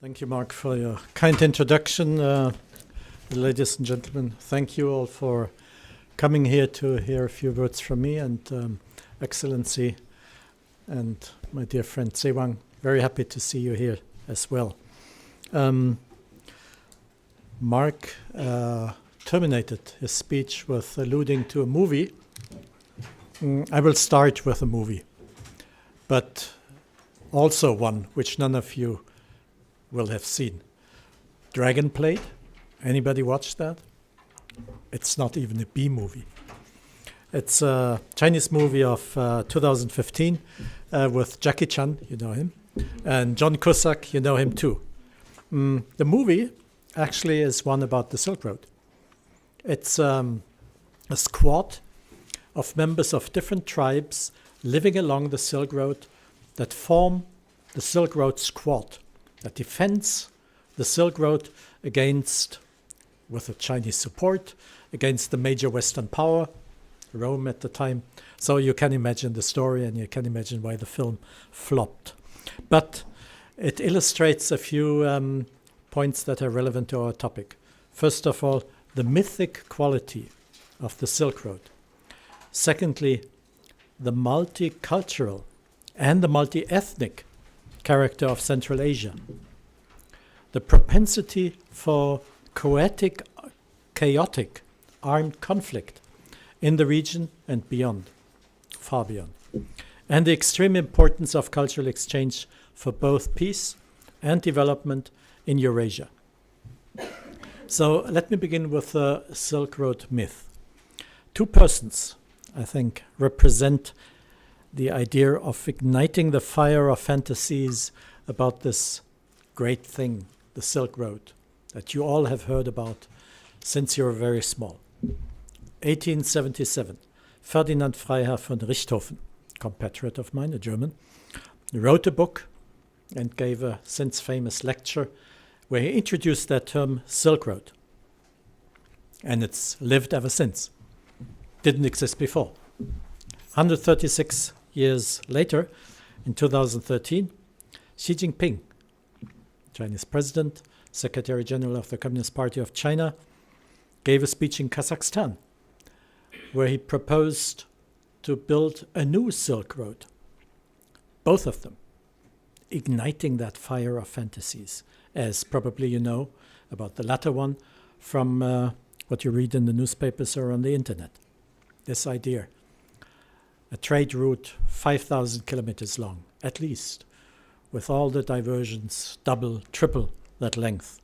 Thank you, Mark, for your kind introduction. Ladies and gentlemen, thank you all for coming here to hear a few words from me, and Excellency and my dear friend Sewang, very happy to see you here as well. Mark terminated his speech with alluding to a movie. I will start with a movie, but also one which none of you will have seen. Dragon Blade. Anybody watch that? It's not even a B movie. It's a Chinese movie of 2015 with Jackie Chan, you know him, and John Cusack, you know him too. The movie actually is one about the Silk Road. It's a squad of members of different tribes living along the Silk Road that form the Silk Road Squad that defends the Silk Road against, with the Chinese support, against the major Western power, Rome at the time. So you can imagine the story, and you can imagine why the film flopped. But it illustrates a few points that are relevant to our topic. First of all, the mythic quality of the Silk Road. Secondly, the multicultural and the multi-ethnic character of Central Asia. The propensity for chaotic armed conflict in the region and beyond, far beyond. And the extreme importance of cultural exchange for both peace and development in Eurasia. So let me begin with the Silk Road myth. Two persons, I think, represent the idea of igniting the fire of fantasies about this great thing, the Silk Road, that you all have heard about since you were very small. 1877, Ferdinand Freiherr von Richthofen, compatriot of mine, a German, wrote a book and gave a since famous lecture where he introduced that term Silk Road. And it's lived ever since. Didn't exist before. 136 years later, in 2013, Xi Jinping, Chinese president, Secretary General of the Communist Party of China, gave a speech in Kazakhstan where he proposed to build a new Silk Road. Both of them igniting that fire of fantasies, as probably you know about the latter one from what you read in the newspapers or on the internet. This idea. A trade route 5,000 kilometers long, at least, with all the diversions, double, triple that length.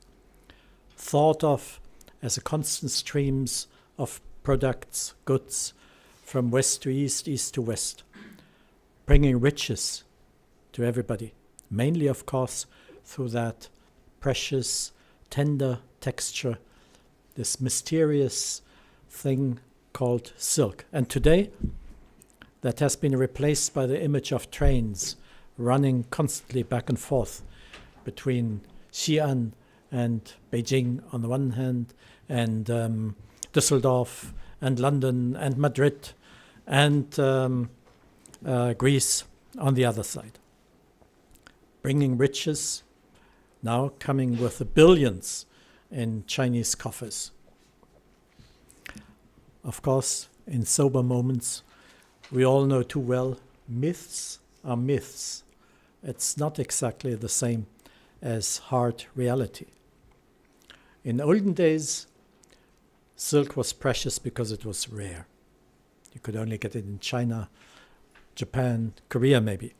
Thought of as a constant streams of products, goods, from west to east, east to west, bringing riches to everybody, mainly, of course, through that precious, tender texture, this mysterious thing called silk. And today, that has been replaced by the image of trains running constantly back and forth between Xi'an and Beijing on the one hand, and Düsseldorf and London and Madrid and Greece on the other side. Bringing riches, now coming with the billions in Chinese coffers. Of course, in sober moments, we all know too well, myths are myths. It's not exactly the same as hard reality. In olden days, silk was precious because it was rare. You could only get it in China, Japan, Korea maybe.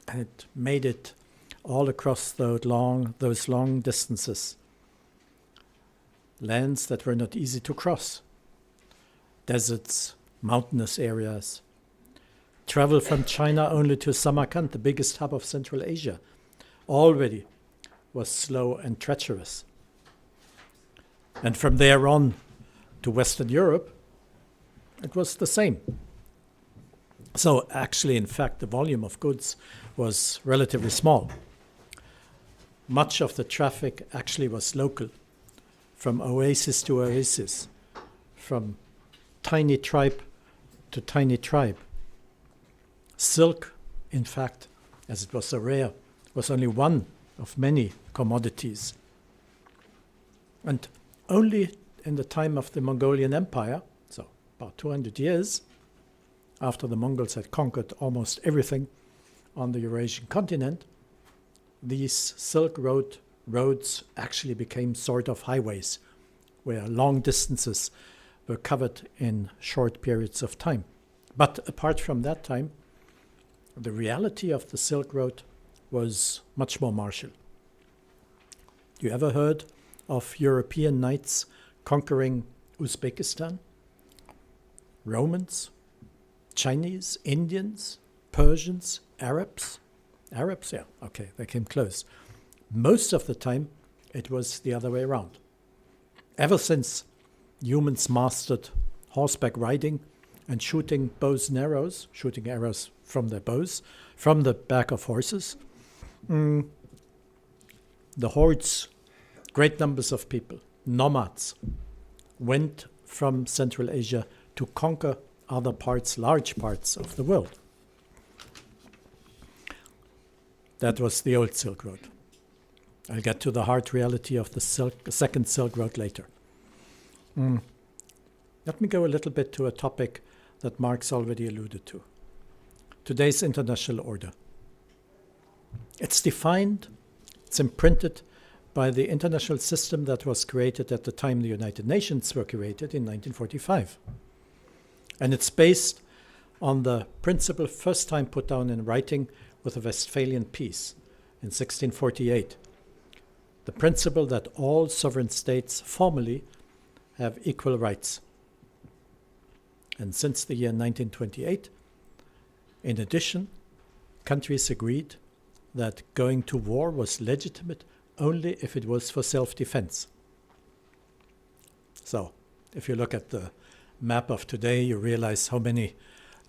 And it made it all across those long distances. Lands that were not easy to cross. Deserts, mountainous areas. Travel from China only to Samarkand, the biggest hub of Central Asia, already was slow and treacherous. And from there on to Western Europe, it was the same. So actually, in fact, the volume of goods was relatively small. Much of the traffic actually was local, from oasis to oasis, from tiny tribe to tiny tribe. Silk, in fact, as it was so rare, was only one of many commodities. And only in the time of the Mongolian Empire, so about 200 years after the Mongols had conquered almost everything on the Eurasian continent, these Silk Road roads actually became sort of highways, where long distances were covered in short periods of time. But apart from that time, the reality of the Silk Road was much more martial. You ever heard of European knights conquering Uzbekistan? Romans, Chinese, Indians, Persians, Arabs? Arabs, yeah, okay, they came close. Most of the time, it was the other way around. Ever since humans mastered horseback riding and shooting bows and arrows, shooting arrows from their bows, from the back of horses, the hordes, great numbers of people, nomads, went from Central Asia to conquer other parts, large parts of the world. That was the old Silk Road. I'll get to the hard reality of the second Silk Road later. Let me go a little bit to a topic that Marx already alluded to. Today's international order. It's defined, it's imprinted by the international system that was created at the time the United Nations were created in 1945. And it's based on the principle first time put down in writing with the Westphalian Peace in 1648. The principle that all sovereign states formally have equal rights. And since the year 1928, in addition, countries agreed that going to war was legitimate only if it was for self-defense. So, if you look at the map of today, you realize how many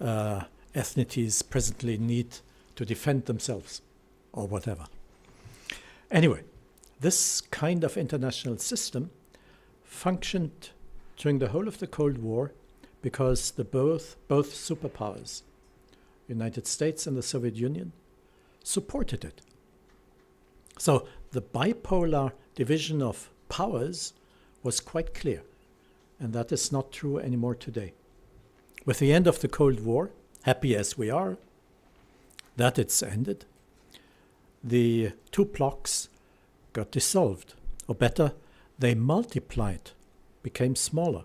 ethnicities presently need to defend themselves, or whatever. Anyway, this kind of international system functioned during the whole of the Cold War because both superpowers, United States and the Soviet Union, supported it. So the bipolar division of powers was quite clear, and that is not true anymore today. With the end of the Cold War, happy as we are that it's ended, the two blocs got dissolved, or better, they multiplied, became smaller.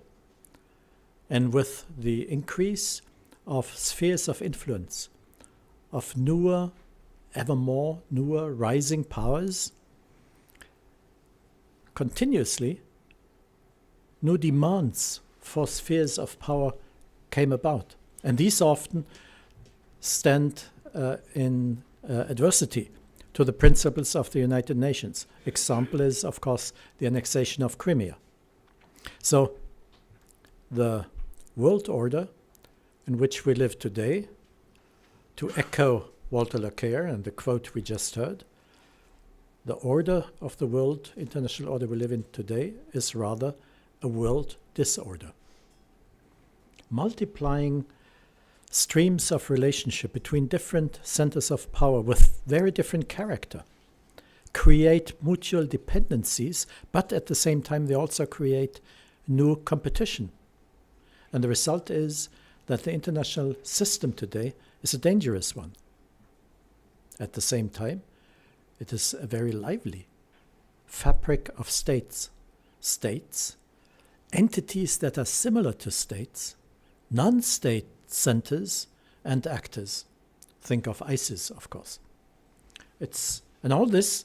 And with the increase of spheres of influence, of newer, ever more newer rising powers, continuously new demands for spheres of power came about. And these often stand in adversity to the principles of the United Nations. Example is, of course, the annexation of Crimea. So the world order in which we live today, to echo Walter Laqueur and the quote we just heard, the order of the world, international order we live in today, is rather a world disorder. Multiplying streams of relationship between different centers of power with very different character create mutual dependencies, but at the same time they also create new competition. And the result is that the international system today is a dangerous one. At the same time, it is a very lively fabric of states, entities that are similar to states, non-state centers and actors. Think of ISIS, of course. And all this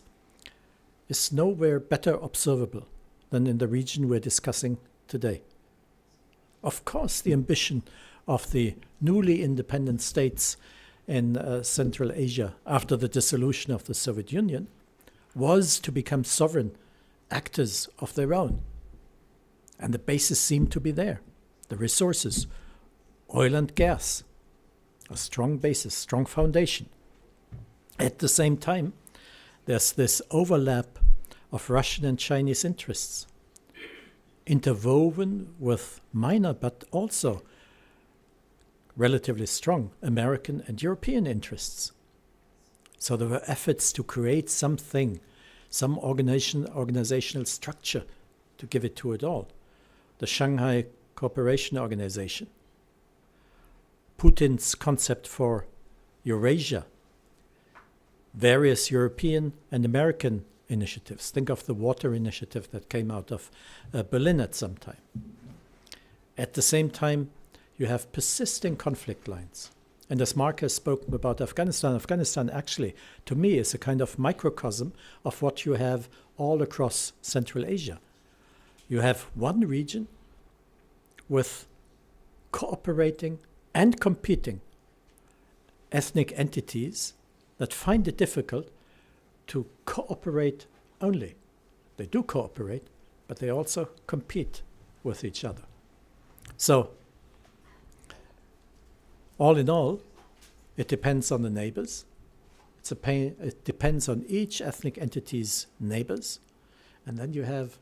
is nowhere better observable than in the region we're discussing today. Of course, the ambition of the newly independent states in Central Asia after the dissolution of the Soviet Union was to become sovereign actors of their own. And the basis seemed to be there. The resources, oil and gas, a strong basis, strong foundation. At the same time, there's this overlap of Russian and Chinese interests, interwoven with minor but also relatively strong American and European interests. So there were efforts to create something, some organizational structure to give it to it all. The Shanghai Cooperation Organization, Putin's concept for Eurasia, various European and American initiatives. Think of the water initiative that came out of Berlin at some time. At the same time, you have persisting conflict lines. And as Mark has spoken about Afghanistan, Afghanistan actually, to me, is a kind of microcosm of what you have all across Central Asia. You have one region with cooperating and competing ethnic entities that find it difficult to cooperate only. They do cooperate, but they also compete with each other. So, all in all, it depends on the neighbors. It depends on each ethnic entity's neighbors. And then you have,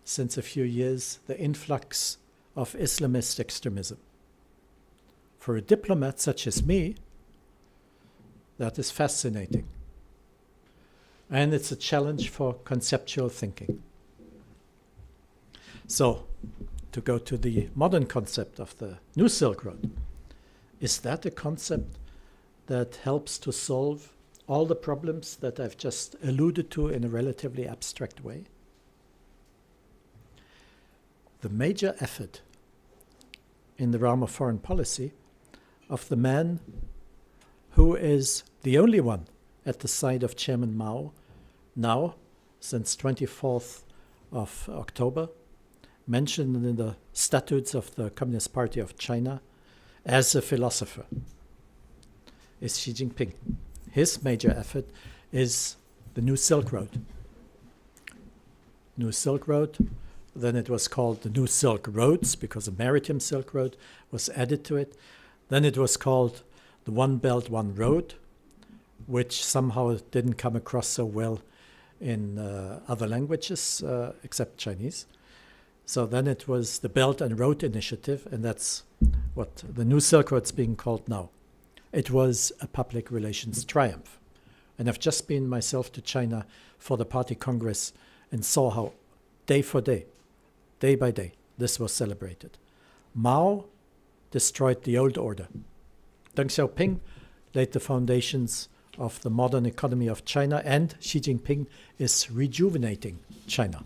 since a few years, the influx of Islamist extremism. For a diplomat such as me, that is fascinating. And it's a challenge for conceptual thinking. So, to go to the modern concept of the New Silk Road, is that a concept that helps to solve all the problems that I've just alluded to in a relatively abstract way? The major effort in the realm of foreign policy of the man who is the only one at the side of Chairman Mao now, since 24th of October, mentioned in the statutes of the Communist Party of China as a philosopher, is Xi Jinping. His major effort is the New Silk Road. New Silk Road, then it was called the New Silk Roads because the Maritime Silk Road was added to it. Then it was called the One Belt, One Road, which somehow didn't come across so well in other languages except Chinese. So then it was the Belt and Road Initiative, and that's what the New Silk Road's being called now. It was a public relations triumph. And I've just been myself to China for the party congress and saw how day for day, day by day, this was celebrated. Mao destroyed the old order. Deng Xiaoping laid the foundations of the modern economy of China, and Xi Jinping is rejuvenating China.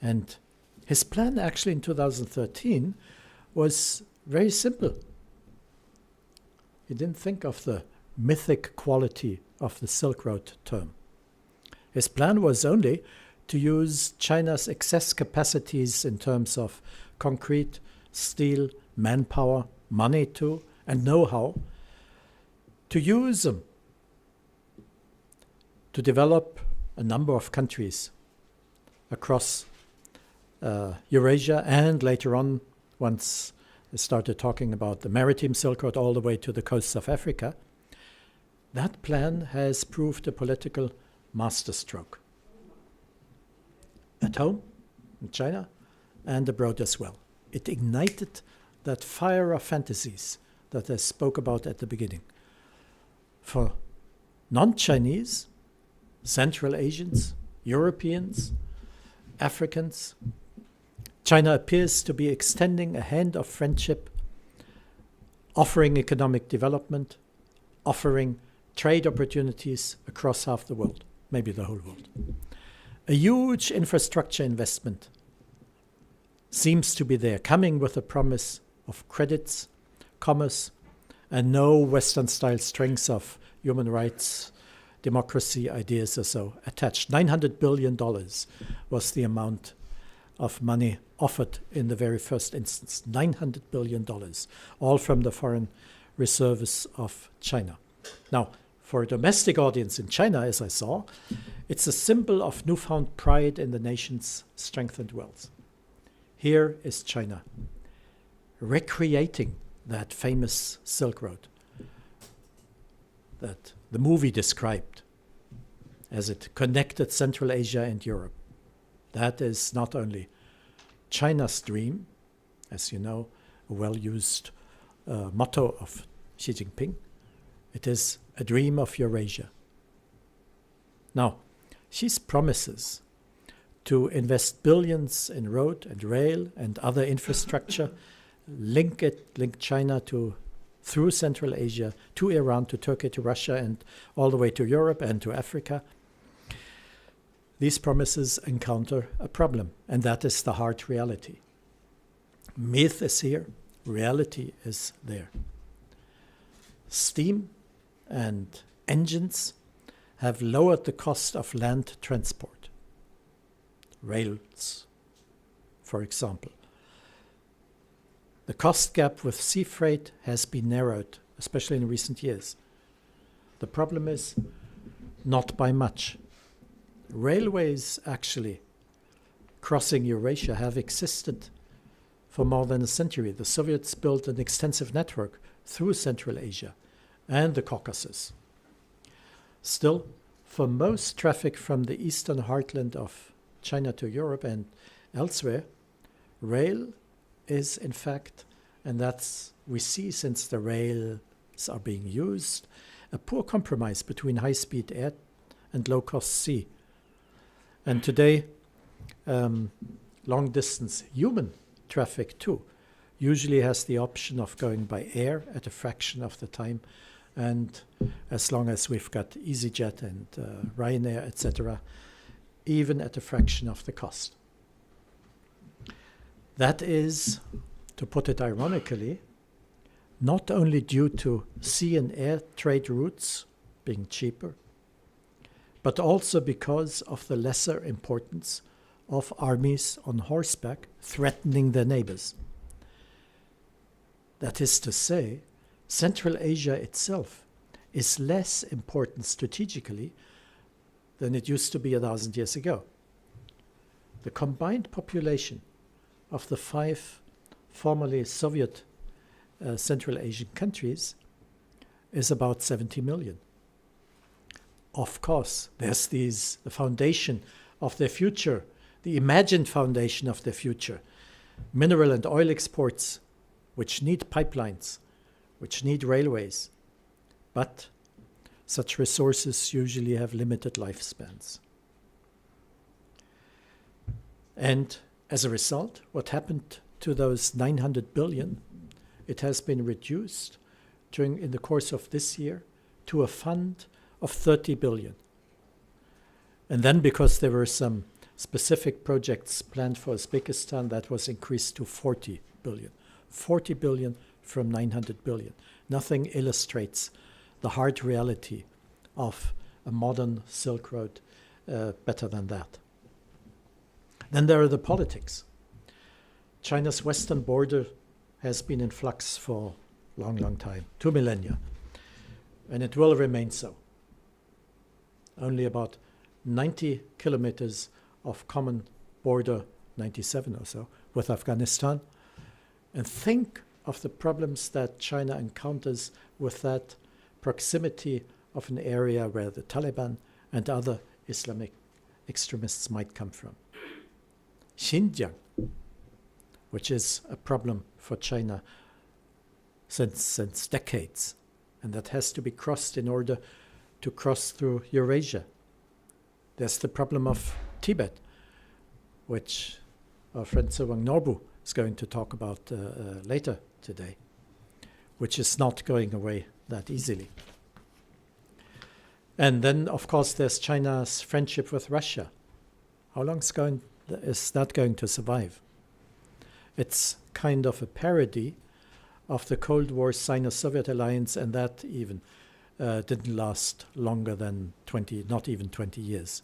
And his plan actually in 2013 was very simple. He didn't think of the mythic quality of the Silk Road term. His plan was only to use China's excess capacities in terms of concrete, steel, manpower, money too, and know-how, to use them to develop a number of countries across Eurasia, and later on, once they started talking about the Maritime Silk Road all the way to the coasts of Africa. That plan has proved a political masterstroke at home, in China, and abroad as well. It ignited that fire of fantasies that I spoke about at the beginning. For non-Chinese, Central Asians, Europeans, Africans, China appears to be extending a hand of friendship, offering economic development, offering trade opportunities across half the world, maybe the whole world. A huge infrastructure investment seems to be there, coming with a promise of credits, commerce, and no Western-style strings of human rights, democracy, ideas or so attached. $900 billion was the amount of money offered in the very first instance. $900 billion, all from the foreign reserves of China. Now, for a domestic audience in China, as I saw, it's a symbol of newfound pride in the nation's strength and wealth. Here is China recreating that famous Silk Road that the movie described as it connected Central Asia and Europe. That is not only China's dream, as you know, a well-used motto of Xi Jinping, It is a dream of Eurasia. Now, Xi's promises to invest billions in road and rail and other infrastructure, link China through Central Asia, to Iran, to Turkey, to Russia, and all the way to Europe and to Africa. These promises encounter a problem, and that is the hard reality. Myth is here, reality is there. Steam and engines have lowered the cost of land transport. Rails, for example. The cost gap with sea freight has been narrowed, especially in recent years. The problem is not by much. Railways, actually, crossing Eurasia have existed for more than a century. The Soviets built an extensive network through Central Asia and the Caucasus. Still, for most traffic from the eastern heartland of China to Europe and elsewhere, rail is in fact, and that's we see since the rails are being used, a poor compromise between high-speed air and low-cost sea. And today, long-distance human traffic too usually has the option of going by air at a fraction of the time, and as long as we've got EasyJet and Ryanair, etc., even at a fraction of the cost. That is, to put it ironically, not only due to sea and air trade routes being cheaper, but also because of the lesser importance of armies on horseback threatening their neighbors. That is to say, Central Asia itself is less important strategically than it used to be 1,000 years ago. The combined population of the 5 formerly Soviet Central Asian countries is about 70 million. Of course, there's the foundation of their future, the imagined foundation of their future. Mineral and oil exports, which need pipelines, which need railways. But such resources usually have limited lifespans. And as a result, what happened to those 900 billion? It has been reduced in the course of this year to a fund of 30 billion. And then because there were some specific projects planned for Uzbekistan, that was increased to 40 billion. 40 billion from 900 billion. Nothing illustrates the hard reality of a modern Silk Road better than that. Then there are the politics. China's western border has been in flux for a long, long time, 2 millennia, and it will remain so. Only about 90 kilometers of common border, 97 or so, with Afghanistan. And think of the problems that China encounters with that proximity of an area where the Taliban and other Islamic extremists might come from. Xinjiang, which is a problem for China since decades, and that has to be crossed in order to cross through Eurasia. There's the problem of Tibet, which our friend Sewang Norbu is going to talk about later today, which is not going away that easily. And then, of course, there's China's friendship with Russia. How long is that going to survive? It's kind of a parody of the Cold War Sino-Soviet alliance, and that even didn't last longer than not even 20 years.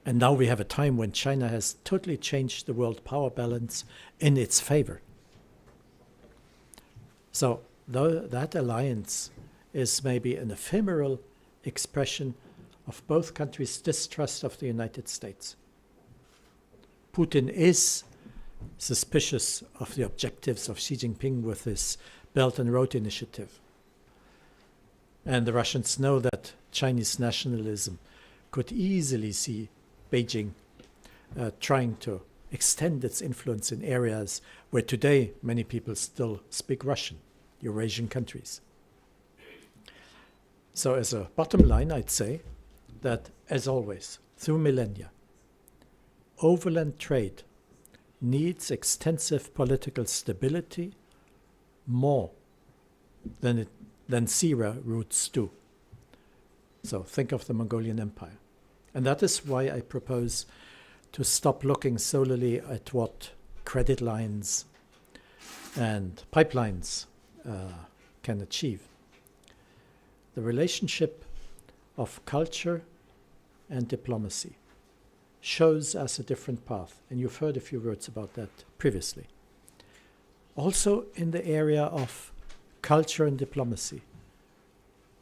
And now we have a time when China has totally changed the world power balance in its favor. So that alliance is maybe an ephemeral expression of both countries' distrust of the United States. Putin is suspicious of the objectives of Xi Jinping with his Belt and Road Initiative. And the Russians know that Chinese nationalism could easily see Beijing trying to extend its influence in areas where today many people still speak Russian, Eurasian countries. So as a bottom line, I'd say that, as always, through millennia, overland trade needs extensive political stability more than sea routes do. So think of the Mongolian Empire. And that is why I propose to stop looking solely at what credit lines and pipelines can achieve. The relationship of culture and diplomacy shows us a different path, and you've heard a few words about that previously. Also in the area of culture and diplomacy,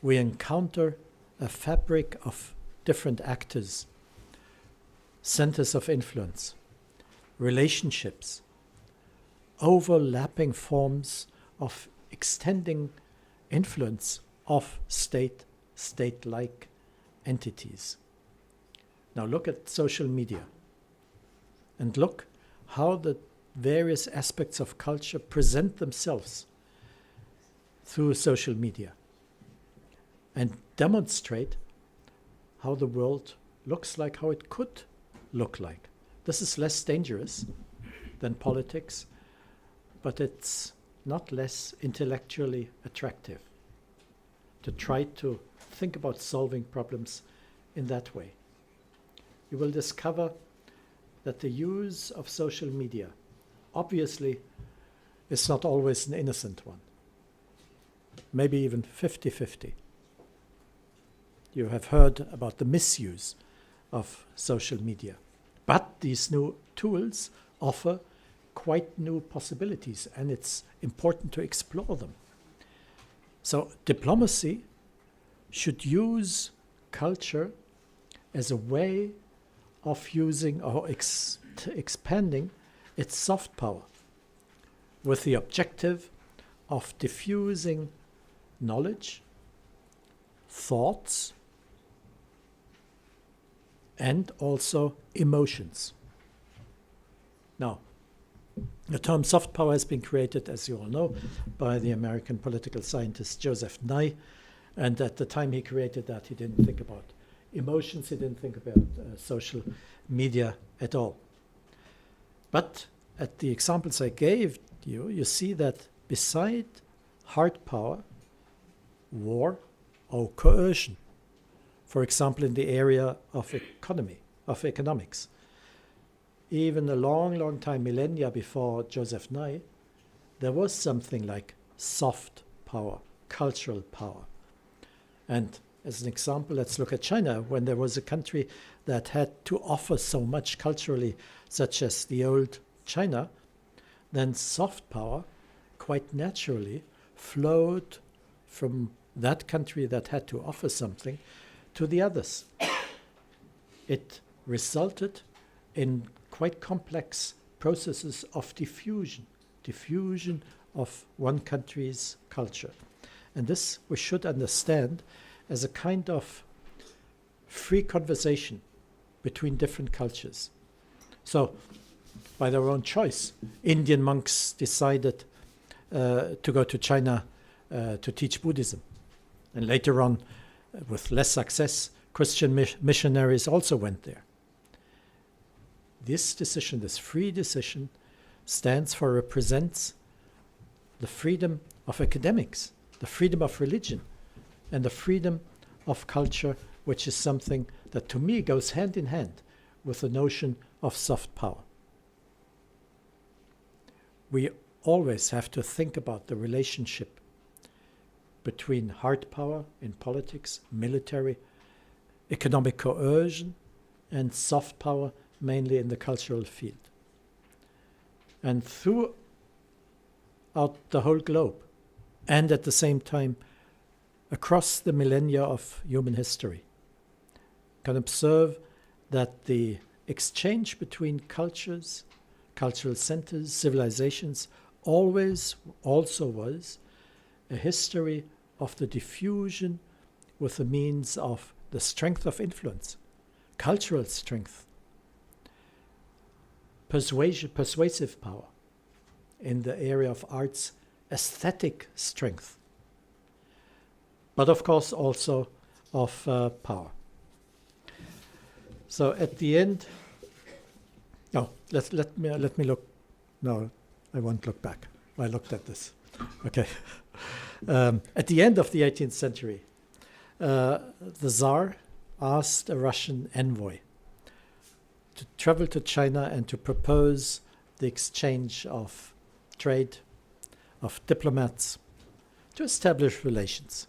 we encounter a fabric of different actors, centers of influence, relationships, overlapping forms of extending influence of state-like entities. Now look at social media and look how the various aspects of culture present themselves through social media and demonstrate how the world looks like, how it could look like. This is less dangerous than politics, but it's not less intellectually attractive to try to think about solving problems in that way. You will discover that the use of social media obviously is not always an innocent one, maybe even 50-50. You have heard about the misuse of social media. But these new tools offer quite new possibilities, and it's important to explore them. So diplomacy should use culture as a way of using or expanding its soft power with the objective of diffusing knowledge, thoughts, and also emotions. Now, the term soft power has been created, as you all know, by the American political scientist Joseph Nye. And at the time he created that, he didn't think about emotions, he didn't think about social media at all. But at the examples I gave you, you see that beside hard power, war, or coercion, for example, in the area of economics, even a long time, millennia before Joseph Nye, there was something like soft power, cultural power. And as an example, let's look at China, when there was a country that had to offer so much culturally, such as the old China, then soft power quite naturally flowed from that country that had to offer something to the others. It resulted in quite complex processes of diffusion of one country's culture. And this we should understand as a kind of free conversation between different cultures. So, by their own choice, Indian monks decided to go to China to teach Buddhism. And later on, with less success, Christian missionaries also went there. This decision, this free decision, represents the freedom of academics, the freedom of religion, and the freedom of culture, which is something that to me goes hand in hand with the notion of soft power. We always have to think about the relationship between hard power in politics, military, economic coercion, and soft power, mainly in the cultural field. And throughout the whole globe, and at the same time, across the millennia of human history, can observe that the exchange between cultures, cultural centers, civilizations, always also was a history of the diffusion with the means of the strength of influence, cultural strength, persuasive power, in the area of arts, aesthetic strength. but of course also of power. So at the end, let me look. No, I won't look back. I looked at this. Okay. At the end of the 18th century, the Tsar asked a Russian envoy to travel to China and to propose the exchange of trade, of diplomats, to establish relations.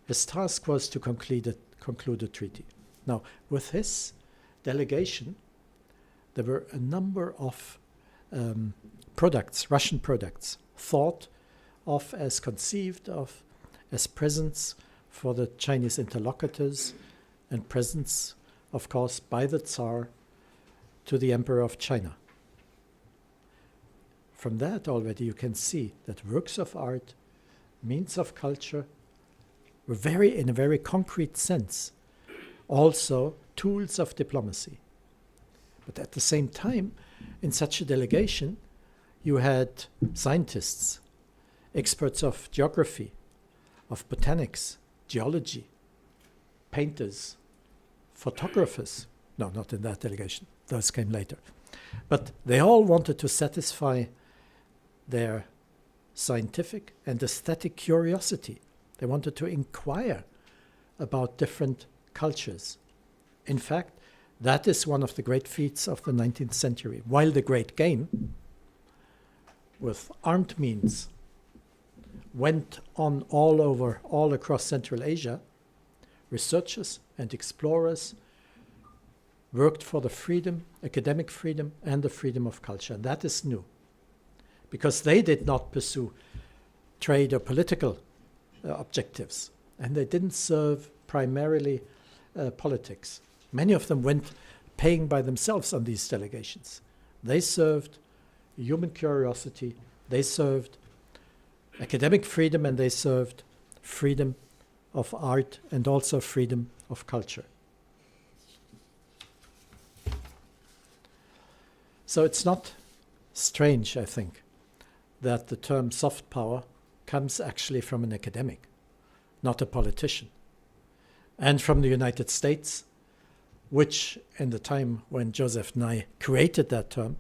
His task was to conclude a treaty. Now, with his delegation, there were a number of products, Russian products, thought of as conceived of as presents for the Chinese interlocutors and presents, of course, by the Tsar to the Emperor of China. From that already you can see that works of art, means of culture, were in a very concrete sense, also tools of diplomacy. But at the same time, in such a delegation, you had scientists, experts of geography, of botanics, geology, painters, photographers. No, not in that delegation. Those came later. But they all wanted to satisfy their scientific and aesthetic curiosity. They wanted to inquire about different cultures. In fact, that is one of the great feats of the 19th century. While the great game, with armed means, went on all across Central Asia, researchers and explorers worked for the freedom, academic freedom, and the freedom of culture. And that is new, because they did not pursue trade or political objectives, and they didn't serve primarily politics. Many of them went paying by themselves on these delegations. They served human curiosity, they served academic freedom, and they served freedom of art and also freedom of culture. So it's not strange, I think, that the term soft power comes actually from an academic, not a politician, and from the United States, which in the time when Joseph Nye created that term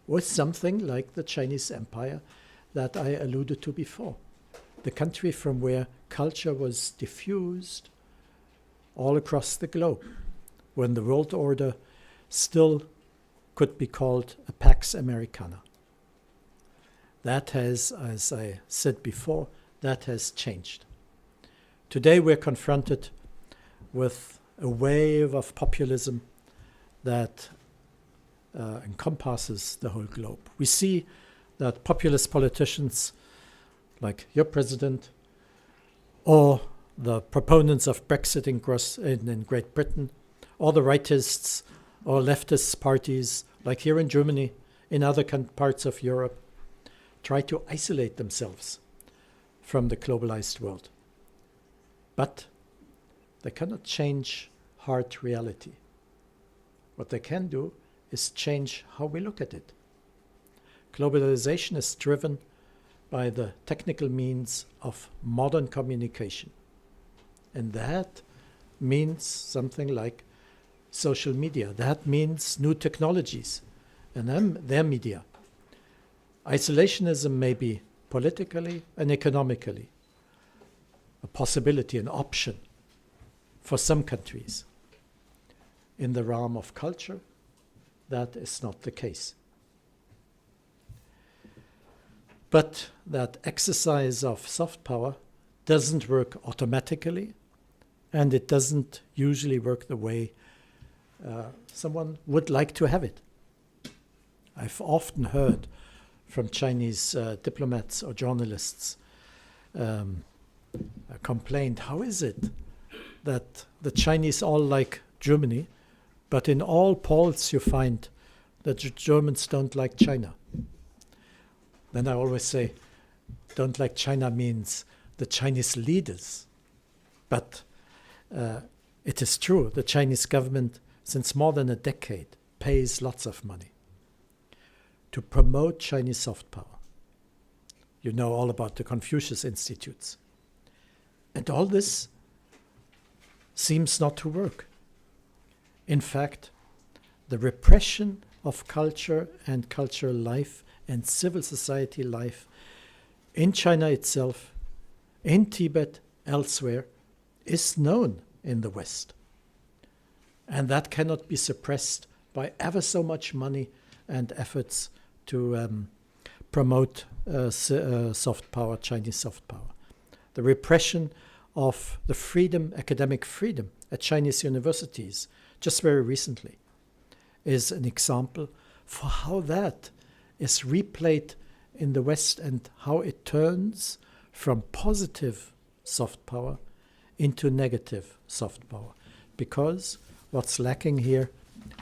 was something like the Chinese Empire that I alluded to before, the country from where culture was diffused all across the globe, when the world order still could be called a Pax Americana. That has, as I said before, that has changed. Today we're confronted with a wave of populism that encompasses the whole globe. We see that populist politicians like your president or the proponents of Brexit in Great Britain, or the rightists or leftist parties like here in Germany, in other parts of Europe, try to isolate themselves from the globalized world. But they cannot change hard reality. What they can do is change how we look at it. Globalization is driven by the technical means of modern communication. And that means something like social media. That means new technologies and their media. Isolationism may be politically and economically a possibility, an option for some countries. In the realm of culture, that is not the case. But that exercise of soft power doesn't work automatically, and it doesn't usually work the way someone would like to have it. I've often heard from Chinese diplomats or journalists complained, how is it that the Chinese all like Germany, but in all polls you find that Germans don't like China? Then I always say, don't like China means the Chinese leaders. But it is true, the Chinese government, since more than a decade, pays lots of money to promote Chinese soft power. You know all about the Confucius Institutes. And all this seems not to work. In fact, the repression of culture and cultural life and civil society life in China itself, in Tibet, elsewhere, is known in the West. And that cannot be suppressed by ever so much money and efforts to promote soft power, Chinese soft power. The repression of the freedom, academic freedom at Chinese universities, just very recently, is an example for how that is replayed in the West and how it turns from positive soft power into negative soft power. Because what's lacking here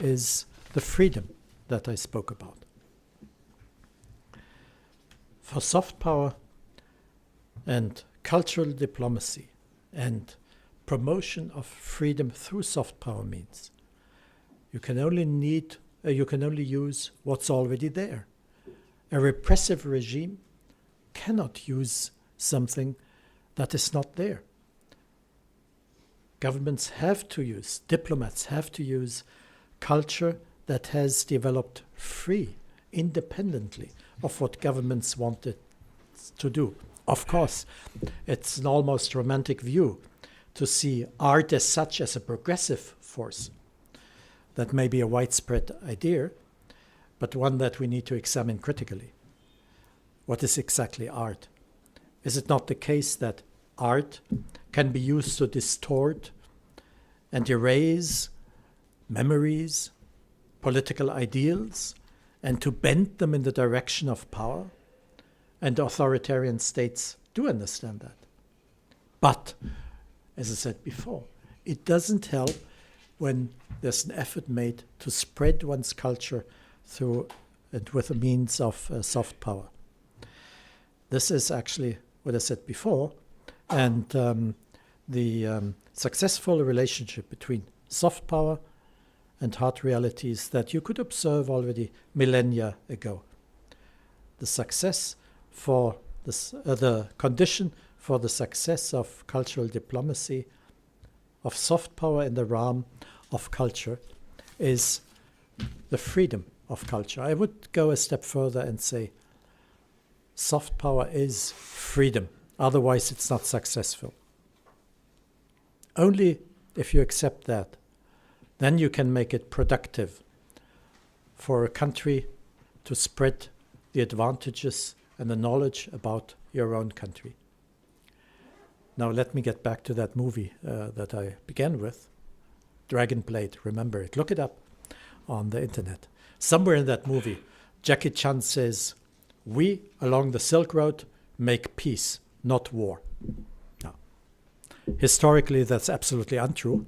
is the freedom that I spoke about. For soft power and cultural diplomacy and promotion of freedom through soft power means you can only use what's already there. A repressive regime cannot use something that is not there. Governments have to use, diplomats have to use culture that has developed free, independently of what governments wanted to do. Of course, it's an almost romantic view to see art as such as a progressive force. That may be a widespread idea, but one that we need to examine critically. What is exactly art? Is it not the case that art can be used to distort and erase memories, political ideals, and to bend them in the direction of power? And authoritarian states do understand that. But, as I said before, it doesn't help when there's an effort made to spread one's culture through and with the means of soft power. This is actually what I said before, and the successful relationship between soft power and hard realities that you could observe already millennia ago. The success for this, the condition for the success of cultural diplomacy, of soft power in the realm of culture, is the freedom of culture. I would go a step further and say soft power is freedom. Otherwise, it's not successful. Only if you accept that, then you can make it productive for a country to spread the advantages and the knowledge about your own country. Now let me get back to that movie that I began with, Dragon Blade. Remember it. Look it up on the internet. Somewhere in that movie, Jackie Chan says, "We, along the Silk Road, make peace, not war." Now, historically, that's absolutely untrue.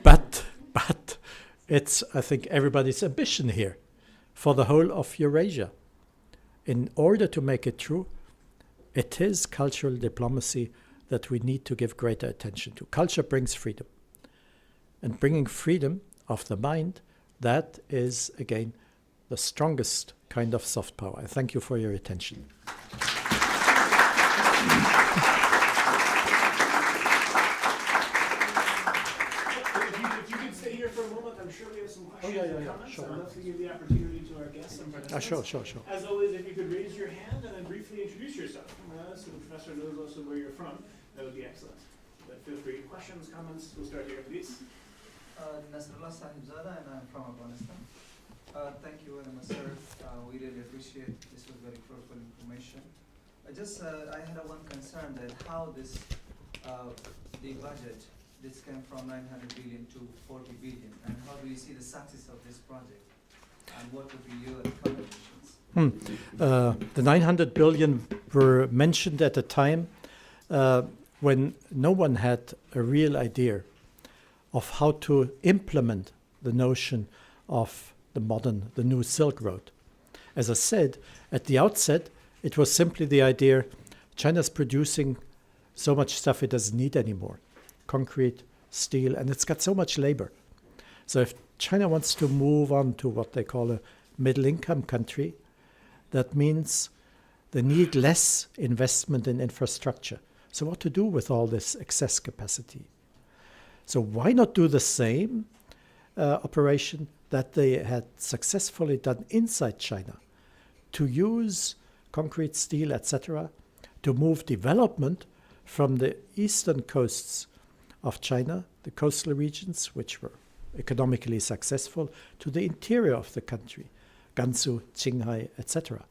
But it's, I think, everybody's ambition here for the whole of Eurasia. In order to make it true, it is cultural diplomacy that we need to give greater attention to. Culture brings freedom. And bringing freedom of the mind, that is, again, the strongest kind of soft power. I thank you for your attention. If you could stay here for a moment, I'm sure we have some questions and comments. Sure. I'd love to give the opportunity to our guests and participants. Sure. As always, if you could raise your hand and then briefly introduce yourself, so the professor knows also where you're from, that would be excellent. But feel free. Questions, comments, we'll start here, please. Nasrullah Sahibzada, and I'm from Afghanistan. Thank you very much, sir. We really appreciate this. Was very fruitful information. I had one concern that how this the budget this came from 900 billion to 40 billion, and how do you see the success of this project, and what would be your recommendations? The 900 billion were mentioned at a time when no one had a real idea of how to implement the notion of the new Silk Road. As I said, at the outset, it was simply the idea China's producing so much stuff it doesn't need anymore. Concrete, steel, and it's got so much labor. So if China wants to move on to what they call a middle-income country, that means they need less investment in infrastructure, So what to do with all this excess capacity? So why not do the same operation that they had successfully done inside China, to use concrete, steel, etc., to move development from the eastern coasts of China, the coastal regions, which were economically successful, to the interior of the country, Gansu, Qinghai, etc.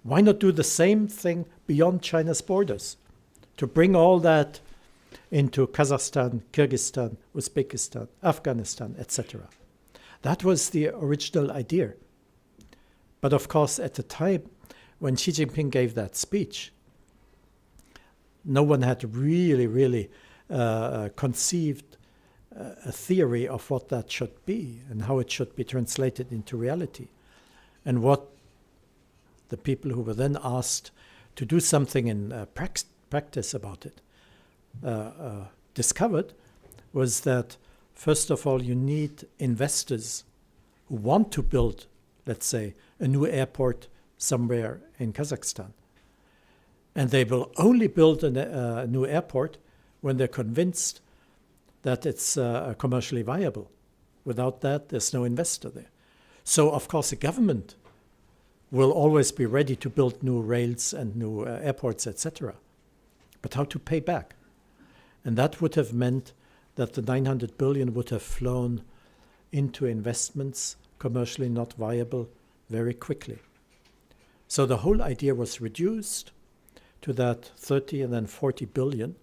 Why not do the same thing beyond China's borders, to bring all that into Kazakhstan, Kyrgyzstan, Uzbekistan, Afghanistan, etc. That was the original idea. But of course, at the time when Xi Jinping gave that speech, no one had really conceived a theory of what that should be and how it should be translated into reality. And what the people who were then asked to do something in practice about it discovered was that, first of all, you need investors who want to build, let's say, a new airport somewhere in Kazakhstan. And they will only build a new airport when they're convinced that it's commercially viable. Without that, there's no investor there. So, of course, the government will always be ready to build new rails and new airports, etc. But how to pay back? And that would have meant that the 900 billion would have flown into investments commercially not viable very quickly. So the whole idea was reduced to that 30 and then 40 billion,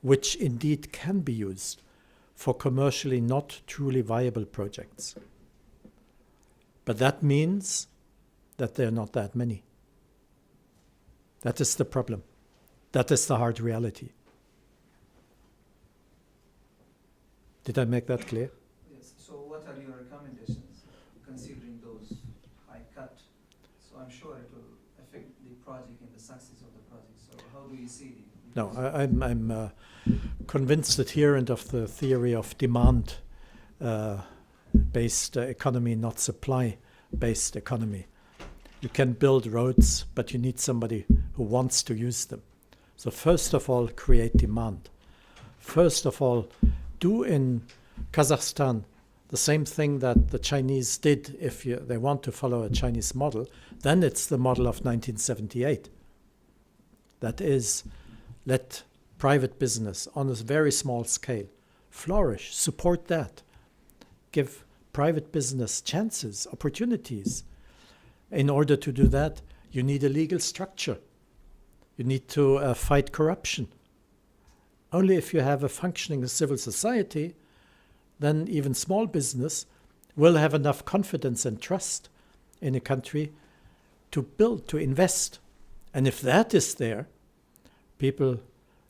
which indeed can be used for commercially not truly viable projects. But that means that there are not that many. That is the problem. That is the hard reality. Did I make that clear? Yes. So what are your recommendations considering those high cut? So I'm sure it will affect the project and the success of the project. So how do you see the... No, I'm convinced adherent of the theory of demand-based economy, not supply-based economy. You can build roads, but you need somebody who wants to use them. So first of all, create demand. First of all, do in Kazakhstan the same thing that the Chinese did if they want to follow a Chinese model. Then it's the model of 1978. That is, let private business on a very small scale flourish, support that. Give private business chances, opportunities. In order to do that, you need a legal structure. You need to fight corruption. Only if you have a functioning civil society, then even small business will have enough confidence and trust in a country to build, to invest. And if that is there, people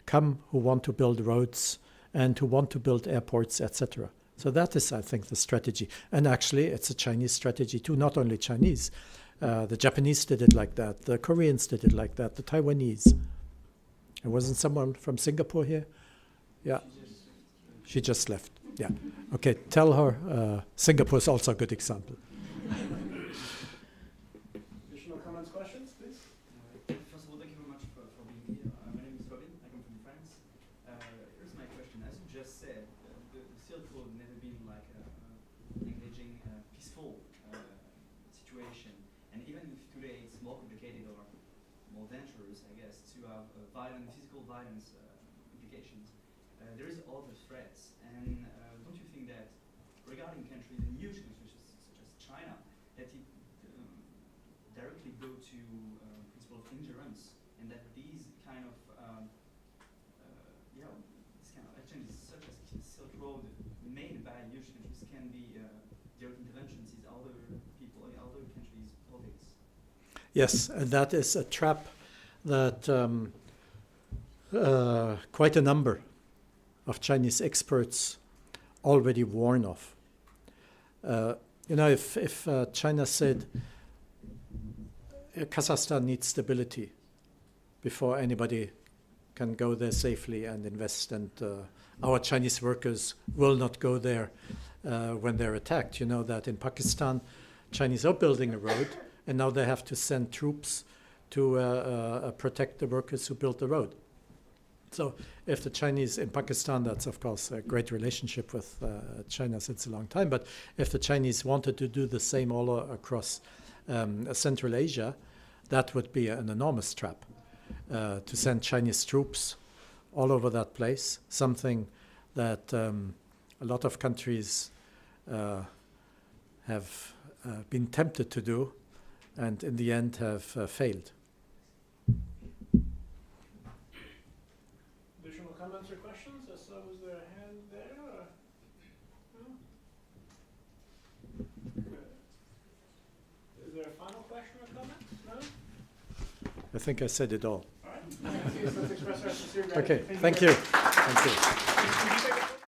come who want to build roads and who want to build airports, etc. So that is, I think, the strategy. And actually, it's a Chinese strategy too, not only Chinese. The Japanese did it like that. The Koreans did it like that. The Taiwanese. And wasn't someone from Singapore here? Yeah. She just left. Yeah. Okay, tell her Singapore is also a good example. Additional comments, questions, please? First of all, thank you very much for being here. My name is Robin. I come from France. Here's my question. As you just said, the Silk Road never been like an engaging, peaceful situation. And even if today it's more complicated or more dangerous, I guess, to have physical violence implications, there is other threats. And don't you think that regarding countries, and huge countries such as China, that it directly go to principle of endurance, and that these kind of this kind of actions such as Silk Road made by huge countries can be direct interventions in other people in other countries' politics? Yes, and that is a trap that quite a number of Chinese experts already warn of. If China said Kazakhstan needs stability before anybody can go there safely and invest, and our Chinese workers will not go there when they're attacked. You know that in Pakistan, Chinese are building a road, and now they have to send troops to protect the workers who built the road. So if the Chinese in Pakistan, that's of course a great relationship with China since a long time, but if the Chinese wanted to do the same all across Central Asia, that would be an enormous trap to send Chinese troops all over that place, something that a lot of countries have been tempted to do and in the end have failed. Additional comments or questions? I saw, was there a hand there? Or? No? Good. Is there a final question or comment? No? I think I said it all. All right. Let's express our sincere Okay, gratitude. thank you. Thank you. Thank you.